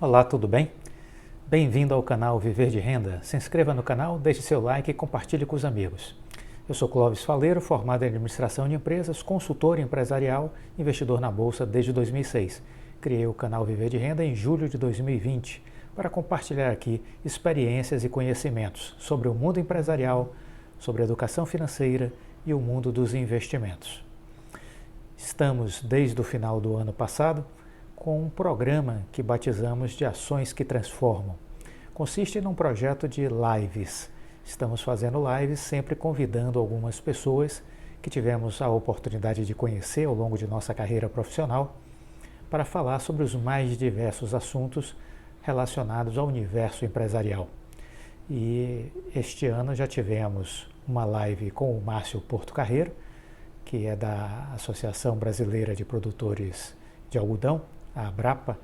Olá, tudo bem? Bem-vindo ao canal Viver de Renda. Se inscreva no canal, deixe seu like e compartilhe com os amigos. Eu sou Clóvis Faleiro, formado em administração de empresas, consultor empresarial, investidor na Bolsa desde 2006. Criei o canal Viver de Renda em julho de 2020 para compartilhar aqui experiências e conhecimentos sobre o mundo empresarial, sobre a educação financeira e o mundo dos investimentos. Estamos, desde o final do ano passado, com um programa que batizamos de Ações que Transformam. Consiste num projeto de lives. Estamos fazendo lives sempre convidando algumas pessoas que tivemos a oportunidade de conhecer ao longo de nossa carreira profissional para falar sobre os mais diversos assuntos relacionados ao universo empresarial. E este ano já tivemos uma live com o Márcio Portocarreiro, que é da Associação Brasileira de Produtores de Algodão, a Abrapa,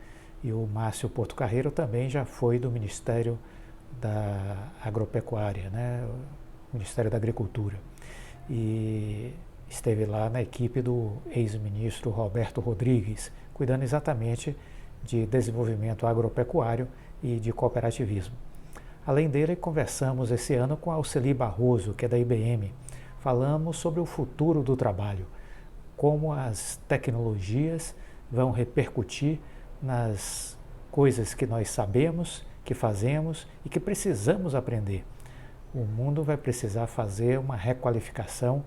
e o Márcio Portocarreiro também já foi do Ministério da Agropecuária, né? O Ministério da Agricultura. E esteve lá na equipe do ex-ministro Roberto Rodrigues, cuidando exatamente de desenvolvimento agropecuário e de cooperativismo. Além dele, conversamos esse ano com a Alceli Barroso, que é da IBM. Falamos sobre o futuro do trabalho, como as tecnologias vão repercutir nas coisas que nós sabemos, que fazemos e que precisamos aprender. O mundo vai precisar fazer uma requalificação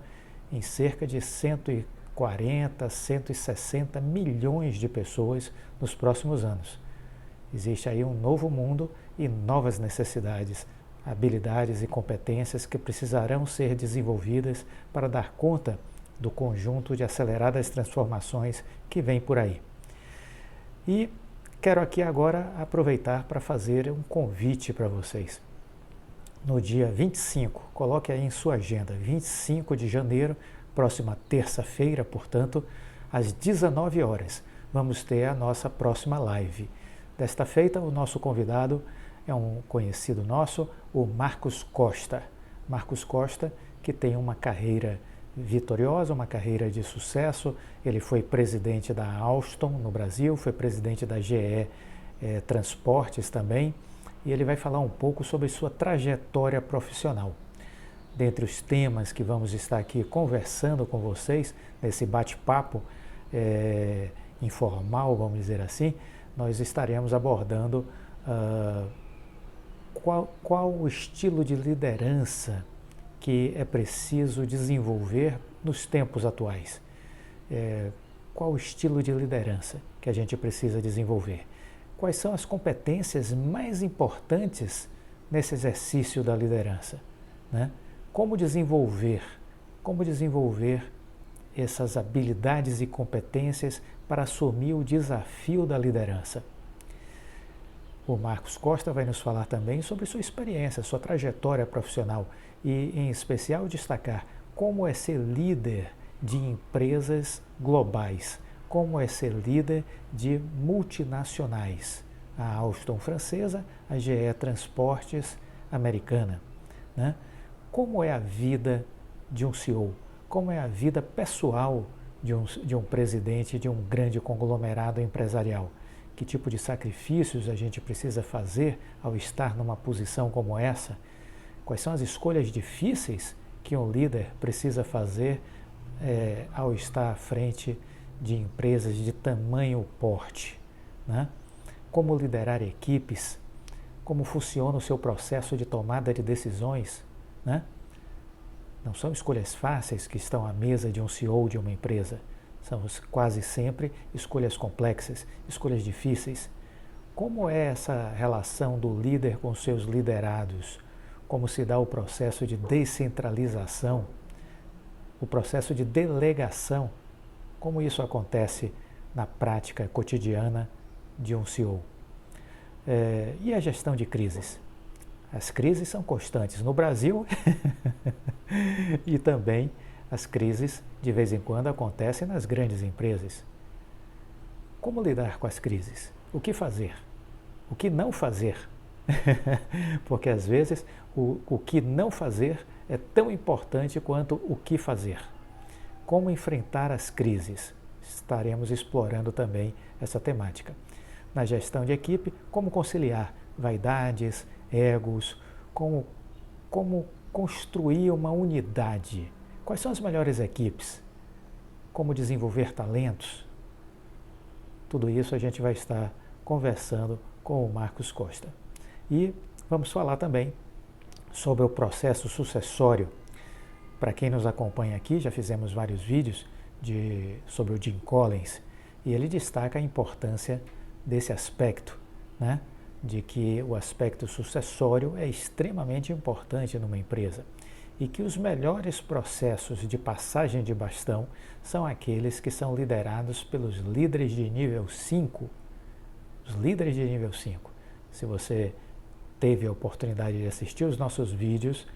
em cerca de 140, 160 milhões de pessoas nos próximos anos. Existe aí um novo mundo e novas necessidades, habilidades e competências que precisarão ser desenvolvidas para dar conta do conjunto de aceleradas transformações que vem por aí. E quero aqui agora aproveitar para fazer um convite para vocês. No dia 25, coloque aí em sua agenda, 25 de janeiro, próxima terça-feira, portanto, às 19 horas, vamos ter a nossa próxima live. Desta feita, o nosso convidado é um conhecido nosso, o Marcos Costa. Marcos Costa, que tem uma carreira vitoriosa, uma carreira de sucesso. Ele foi presidente da Alstom no Brasil, foi presidente da GE Transportes também, e ele vai falar um pouco sobre sua trajetória profissional. Dentre os temas que vamos estar aqui conversando com vocês, nesse bate-papo informal, vamos dizer assim, nós estaremos abordando qual o estilo de liderança que é preciso desenvolver nos tempos atuais. Qual o estilo de liderança que a gente precisa desenvolver? Quais são as competências mais importantes nesse exercício da liderança, né? Como desenvolver essas habilidades e competências para assumir o desafio da liderança? O Marcos Costa vai nos falar também sobre sua experiência, sua trajetória profissional e, em especial, destacar como é ser líder de empresas globais, como é ser líder de multinacionais, a Alstom francesa, a GE Transportes americana, né? Como é a vida de um CEO, como é a vida pessoal de um presidente de um grande conglomerado empresarial. Que tipo de sacrifícios a gente precisa fazer ao estar numa posição como essa? Quais são as escolhas difíceis que um líder precisa fazer ao estar à frente de empresas de tamanho porte, né? Como liderar equipes, como funciona o seu processo de tomada de decisões, né? Não são escolhas fáceis que estão à mesa de um CEO de uma empresa. São quase sempre escolhas complexas, escolhas difíceis. Como é essa relação do líder com seus liderados? Como se dá o processo de descentralização, o processo de delegação? Como isso acontece na prática cotidiana de um CEO? E a gestão de crises? As crises são constantes no Brasil e também as crises, de vez em quando, acontecem nas grandes empresas. Como lidar com as crises? O que fazer? O que não fazer? Porque, às vezes, o que não fazer é tão importante quanto o que fazer. Como enfrentar as crises? Estaremos explorando também essa temática. na gestão de equipe, como conciliar vaidades, egos, como construir uma unidade, quais são as melhores equipes, como desenvolver talentos. Tudo isso a gente vai estar conversando com o Marcos Costa. E vamos falar também sobre o processo sucessório. Para quem nos acompanha aqui, já fizemos vários vídeos sobre o Jim Collins, e ele destaca a importância desse aspecto, né? De que o aspecto sucessório é extremamente importante numa empresa e que os melhores processos de passagem de bastão são aqueles que são liderados pelos líderes de nível 5. Os líderes de nível 5. Se você teve a oportunidade de assistir os nossos vídeos,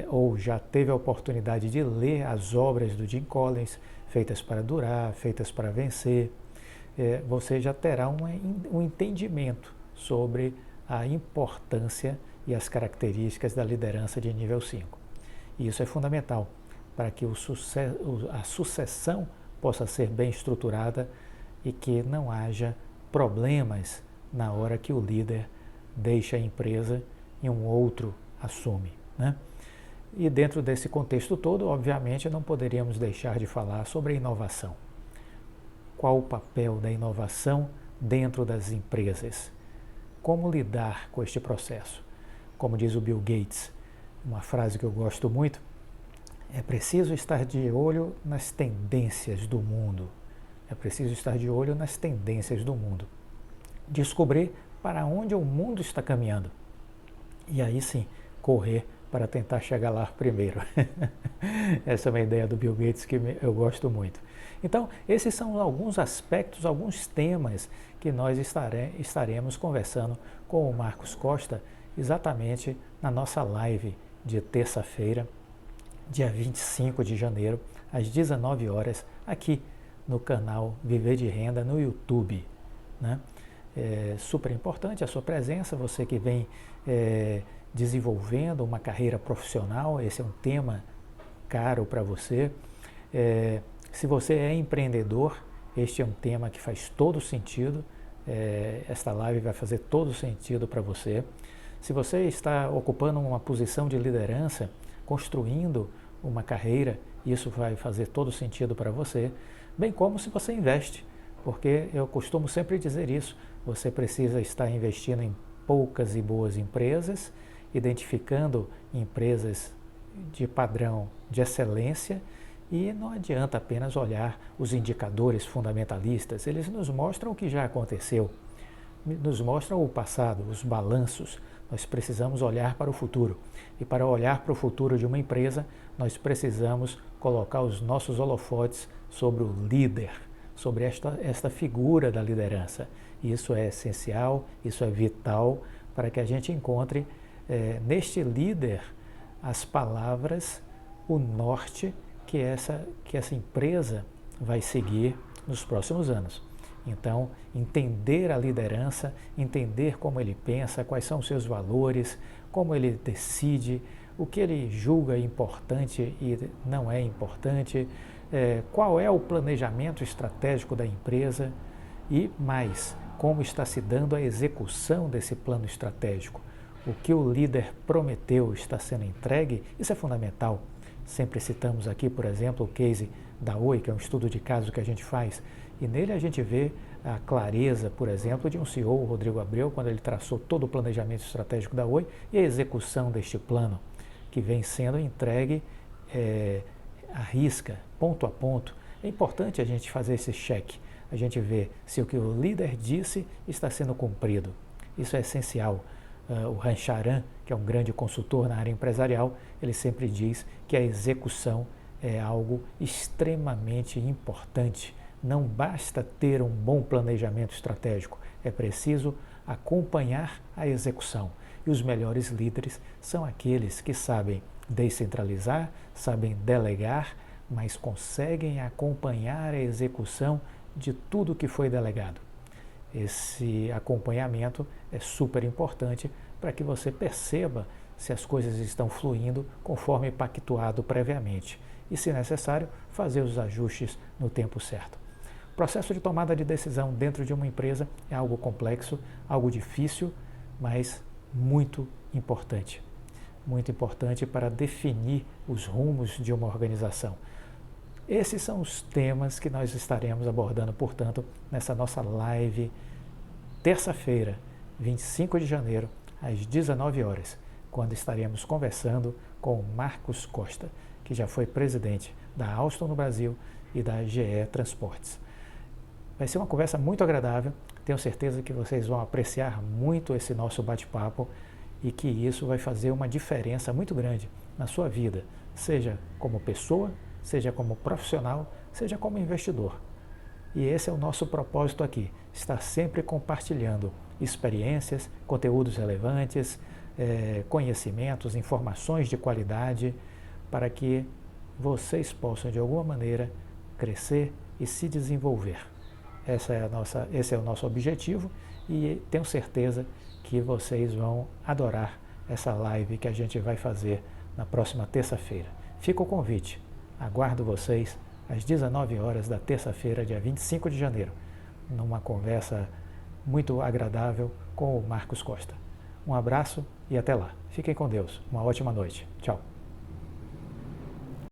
ou já teve a oportunidade de ler as obras do Jim Collins, Feitas para Durar, Feitas para Vencer, você já terá um entendimento sobre a importância e as características da liderança de nível 5. E isso é fundamental para que a sucessão possa ser bem estruturada e que não haja problemas na hora que o líder deixa a empresa e um outro assume, né? E dentro desse contexto todo, obviamente, não poderíamos deixar de falar sobre a inovação. Qual o papel da inovação dentro das empresas? Como lidar com este processo? Como diz o Bill Gates, uma frase que eu gosto muito, é preciso estar de olho nas tendências do mundo. É preciso estar de olho nas tendências do mundo. Descobrir para onde o mundo está caminhando. E aí sim, correr para tentar chegar lá primeiro. Essa é uma ideia do Bill Gates que eu gosto muito. Então, esses são alguns aspectos, alguns temas que nós estaremos conversando com o Marcos Costa exatamente na nossa live de terça-feira, dia 25 de janeiro, às 19 horas, aqui no canal Viver de Renda no YouTube, né? É super importante a sua presença, você que vem desenvolvendo uma carreira profissional, esse é um tema caro para você. Se você é empreendedor, este é um tema que faz todo sentido, esta live vai fazer todo sentido para você. Se você está ocupando uma posição de liderança, construindo uma carreira, isso vai fazer todo sentido para você, bem como se você investe, porque eu costumo sempre dizer isso, você precisa estar investindo em poucas e boas empresas, identificando empresas de padrão de excelência, e não adianta apenas olhar os indicadores fundamentalistas, eles nos mostram o que já aconteceu, nos mostram o passado, os balanços. Nós precisamos olhar para o futuro, e para olhar para o futuro de uma empresa, nós precisamos colocar os nossos holofotes sobre o líder, sobre esta figura da liderança. Isso é essencial, isso é vital para que a gente encontre neste líder as palavras, o norte que essa empresa vai seguir nos próximos anos. Então, entender a liderança, entender como ele pensa, quais são os seus valores, como ele decide, o que ele julga importante e não é importante, qual é o planejamento estratégico da empresa e mais, como está se dando a execução desse plano estratégico. O que o líder prometeu está sendo entregue, isso é fundamental. Sempre citamos aqui, por exemplo, o case da Oi, que é um estudo de caso que a gente faz, e nele a gente vê a clareza, por exemplo, de um CEO, o Rodrigo Abreu, quando ele traçou todo o planejamento estratégico da Oi e a execução deste plano, que vem sendo entregue à risca, ponto a ponto. É importante a gente fazer esse cheque, a gente ver se o que o líder disse está sendo cumprido. Isso é essencial. O Rancharan, que é um grande consultor na área empresarial, ele sempre diz que a execução é algo extremamente importante. Não basta ter um bom planejamento estratégico, é preciso acompanhar a execução. E os melhores líderes são aqueles que sabem descentralizar, sabem delegar, mas conseguem acompanhar a execução de tudo que foi delegado. Esse acompanhamento é super importante para que você perceba se as coisas estão fluindo conforme pactuado previamente e, se necessário, fazer os ajustes no tempo certo. O processo de tomada de decisão dentro de uma empresa é algo complexo, algo difícil, mas muito importante. Muito importante para definir os rumos de uma organização. Esses são os temas que nós estaremos abordando, portanto, nessa nossa live, terça-feira, 25 de janeiro, às 19 horas, quando estaremos conversando com o Marcos Costa, que já foi presidente da Alstom no Brasil e da GE Transportes. Vai ser uma conversa muito agradável, tenho certeza que vocês vão apreciar muito esse nosso bate-papo e que isso vai fazer uma diferença muito grande na sua vida, seja como pessoa, seja como profissional, seja como investidor. E esse é o nosso propósito aqui, estar sempre compartilhando experiências, conteúdos relevantes, conhecimentos, informações de qualidade, para que vocês possam, de alguma maneira, crescer e se desenvolver. Esse é o nosso objetivo e tenho certeza que vocês vão adorar essa live que a gente vai fazer na próxima terça-feira. Fica o convite, aguardo vocês às 19 horas da terça-feira, dia 25 de janeiro, numa conversa muito agradável com o Marcos Costa. Um abraço e até lá. Fiquem com Deus. Uma ótima noite. Tchau.